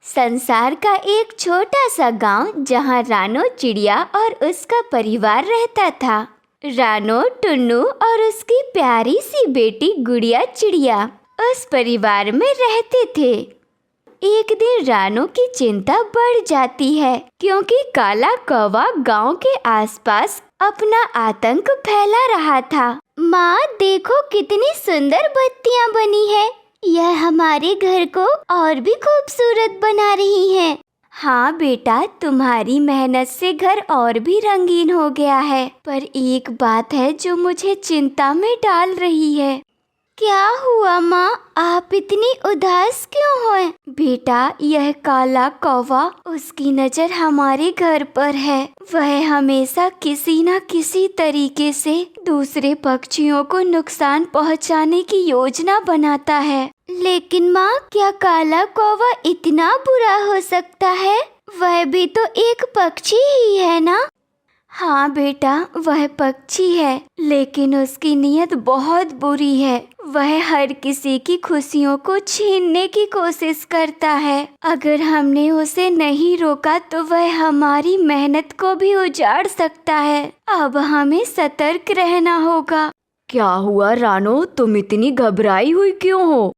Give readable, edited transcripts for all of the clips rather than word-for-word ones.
संसार का एक छोटा सा गांव जहां रानो चिड़िया और उसका परिवार रहता था। रानो, टुन्नू और उसकी प्यारी सी बेटी गुड़िया चिड़िया उस परिवार में रहते थे। एक दिन रानो की चिंता बढ़ जाती है क्योंकि काला कौवा गांव के आसपास अपना आतंक फैला रहा था। माँ, देखो कितनी सुंदर बत्तियां बनी है। यह हमारे घर को और भी खूबसूरत बना रही हैं। हाँ बेटा, तुम्हारी मेहनत से घर और भी रंगीन हो गया है, पर एक बात है जो मुझे चिंता में डाल रही है। क्या हुआ माँ, आप इतनी उदास क्यों हैं? बेटा, यह काला कौवा, उसकी नजर हमारे घर पर है। वह हमेशा किसी न किसी तरीके से दूसरे पक्षियों को नुकसान पहुंचाने की योजना बनाता है। लेकिन माँ, क्या काला कौवा इतना बुरा हो सकता है? वह भी तो एक पक्षी ही है ना? हाँ बेटा, वह पक्षी है, लेकिन उसकी नीयत बहुत बुरी है। वह हर किसी की खुशियों को छीनने की कोशिश करता है। अगर हमने उसे नहीं रोका तो वह हमारी मेहनत को भी उजाड़ सकता है। अब हमें सतर्क रहना होगा। क्या हुआ रानो, तुम इतनी घबराई हुई क्यों हो?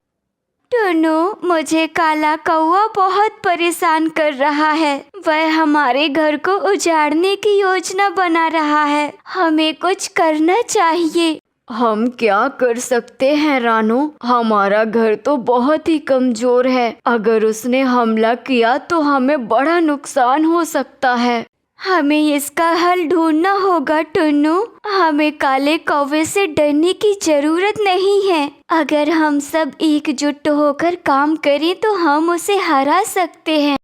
टुन्नू, मुझे काला कौवा बहुत परेशान कर रहा है। वह हमारे घर को उजाड़ने की योजना बना रहा है। हमें कुछ करना चाहिए। हम क्या कर सकते हैं रानो? हमारा घर तो बहुत ही कमजोर है। अगर उसने हमला किया तो हमें बड़ा नुकसान हो सकता है। हमें इसका हल ढूंढना होगा टुन्नू। हमें काले कौवे से डरने की जरूरत नहीं है। अगर हम सब एकजुट होकर काम करें तो हम उसे हरा सकते हैं।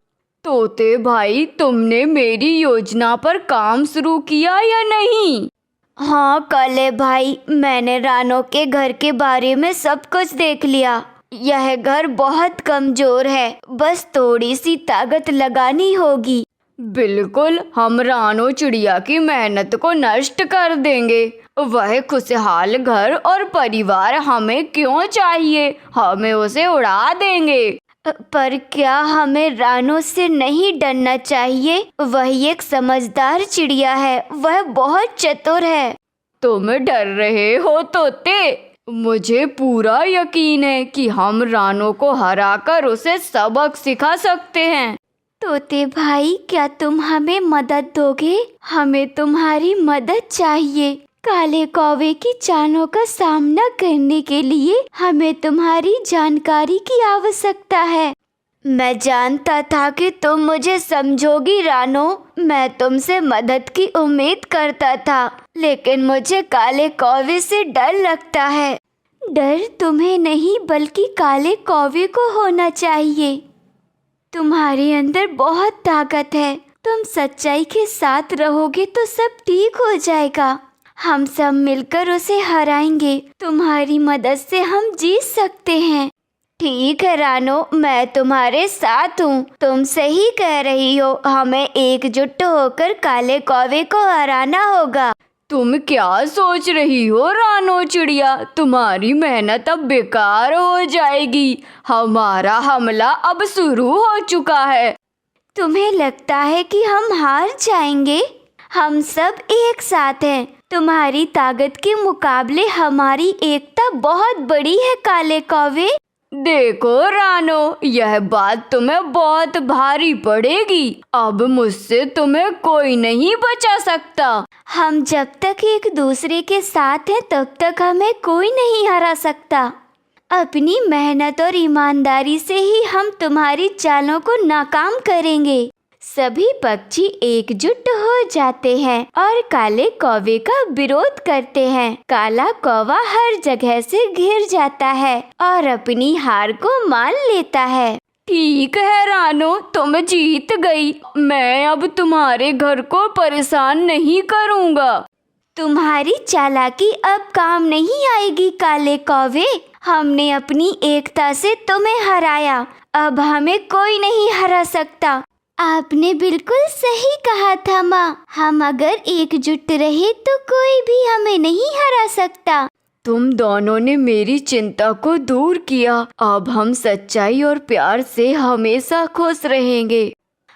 तोते भाई, तुमने मेरी योजना पर काम शुरू किया या नहीं? हाँ काले भाई, मैंने रानो के घर के बारे में सब कुछ देख लिया। यह घर बहुत कमजोर है, बस थोड़ी सी ताकत लगानी होगी। बिल्कुल, हम रानो चिड़िया की मेहनत को नष्ट कर देंगे। वह खुशहाल घर और परिवार हमें क्यों चाहिए? हमें उसे उड़ा देंगे। पर क्या हमें रानो से नहीं डरना चाहिए? वह एक समझदार चिड़िया है, वह बहुत चतुर है। तुम डर रहे हो तोते? मुझे पूरा यकीन है कि हम रानो को हराकर उसे सबक सिखा सकते हैं। तोते भाई, क्या तुम हमें मदद दोगे? हमें तुम्हारी मदद चाहिए। काले कौवे की चालों का सामना करने के लिए हमें तुम्हारी जानकारी की आवश्यकता है। मैं जानता था कि तुम मुझे समझोगी रानो। मैं तुमसे मदद की उम्मीद करता था, लेकिन मुझे काले कौवे से डर लगता है। डर तुम्हें नहीं बल्कि काले कौवे को होना चाहिए। तुम्हारे अंदर बहुत ताकत है। तुम सच्चाई के साथ रहोगे तो सब ठीक हो जाएगा। हम सब मिलकर उसे हराएंगे। तुम्हारी मदद से हम जीत सकते हैं। ठीक है रानो, मैं तुम्हारे साथ हूँ। तुम सही कह रही हो। हमें एकजुट होकर काले कौवे को हराना होगा। तुम क्या सोच रही हो रानो चिड़िया? तुम्हारी मेहनत अब बेकार हो जाएगी। हमारा हमला अब शुरू हो चुका है। तुम्हें लगता है कि हम हार जाएंगे? हम सब एक साथ हैं। तुम्हारी ताकत के मुकाबले हमारी एकता बहुत बड़ी है काले कौवे। देखो रानो, यह बात तुम्हें बहुत भारी पड़ेगी। अब मुझसे तुम्हें कोई नहीं बचा सकता। हम जब तक एक दूसरे के साथ हैं तब तक हमें कोई नहीं हरा सकता। अपनी मेहनत और ईमानदारी से ही हम तुम्हारी चालों को नाकाम करेंगे। सभी पक्षी एकजुट हो जाते हैं और काले कौवे का विरोध करते हैं। काला कौवा हर जगह से घिर जाता है और अपनी हार को मान लेता है। ठीक है रानो, तुम जीत गई। मैं अब तुम्हारे घर को परेशान नहीं करूँगा। तुम्हारी चालाकी अब काम नहीं आएगी काले कौवे। हमने अपनी एकता से तुम्हें हराया। अब हमें कोई नहीं हरा सकता। आपने बिल्कुल सही कहा था माँ। हम अगर एकजुट रहे तो कोई भी हमें नहीं हरा सकता। तुम दोनों ने मेरी चिंता को दूर किया। अब हम सच्चाई और प्यार से हमेशा खुश रहेंगे।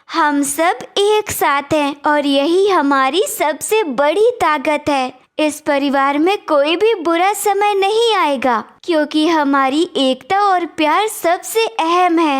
हम सब एक साथ हैं और यही हमारी सबसे बड़ी ताकत है। इस परिवार में कोई भी बुरा समय नहीं आएगा, क्योंकि हमारी एकता और प्यार सबसे अहम है।